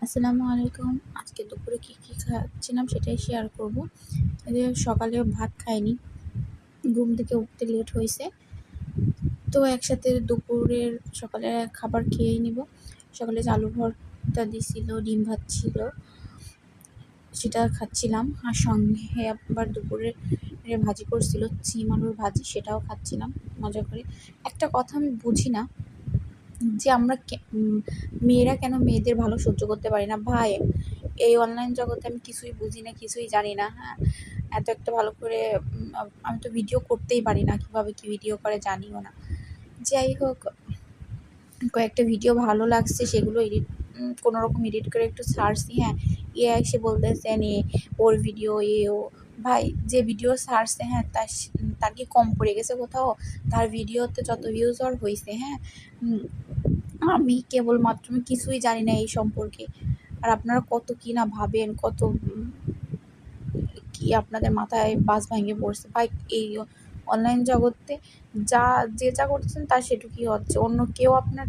আসসালামু আলাইকুম। আজকে দুপুরে কী খাচ্ছিলাম সেটাই শেয়ার করব। এই যে সকালে ভাত খাইনি, ঘুম থেকে উঠতে লেট হইছে। তো একসাথে দুপুরের সকালের খাবার খেয়েই নিব। সকালে যে আলু ভর্তা দিছিল, ডিম ভাত ছিল, সেটা খাচ্ছিলাম। আর সঙ্গে আবার দুপুরে ভাজি করছিল, সিম আলুর ভাজি, সেটাও খাচ্ছিলাম মজা করে। একটা কথা আমি বুঝি না যে আমরা মেয়েরা কেন মেয়েদের ভালো সহ্য করতে পারি না। ভাই, এই অনলাইন জগতে আমি কিছুই বুঝি না, কিছুই জানি না। হ্যাঁ, এত একটা ভালো করে আমি তো ভিডিও করতেই পারি না, কীভাবে কী ভিডিও করে জানিও না। যাই হোক, কয়েকটা ভিডিও ভালো লাগছে, সেগুলো কোনোরকম এডিট করে একটু ছাড়ছি। হ্যাঁ, এসে বলতেছে নে ওর ভিডিও ও ভাই, যে ভিডিও ছাড়ছে, হ্যাঁ, তার কি কম পড়ে গেছে কোথাও? তার ভিডিওতে যত ভিউজ ওর হয়েছে, হ্যাঁ, আমি কেবলমাত্র কিছুই জানি না এই সম্পর্কে। আর আপনারা কত কি না ভাবেন, কত কি আপনাদের মাথায় বাস ভেঙে পড়ছে। ভাই, এই অনলাইন জগতে যা করতেছেন তার সেটুকুই হচ্ছে। অন্য কেউ আপনার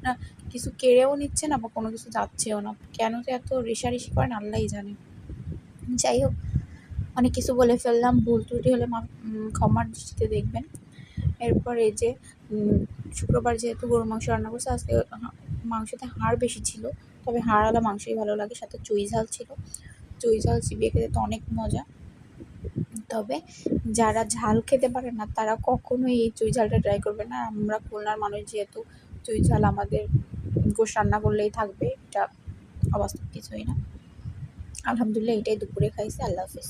না কিছু কেড়েও নিচ্ছে না, বা কোনো কিছু যাচ্ছেও না। কেন যে এত রেষারেষি করেন আল্লাহই জানে। যাই হোক, অনেক কিছু বলে ফেললাম, ভুল ত্রুটি হলে ক্ষমার দৃষ্টিতে দেখবেন। এরপর এই যে শুক্রবার যেহেতু গরুর মাংস রান্না করছে, আজকে মাংসতে হাড় বেশি ছিল, তবে হাড়ওয়ালা মাংসই ভালো লাগে। সাথে চুই ঝাল ছিল, চুই ঝাল চিবিয়ে খেতে তো অনেক মজা। তবে যারা ঝাল খেতে পারে না তারা কখনোই এই চুই ঝালটা ট্রাই করবে না। আমরা খুলনার মানুষ যেহেতু, চুই ঝাল আমাদের গোশ রান্না করলেই থাকবে, এটা অবাস্তব কিছুই না। আলহামদুলিল্লাহ, এটাই দুপুরে খাইছি। আল্লাহ হাফিজ।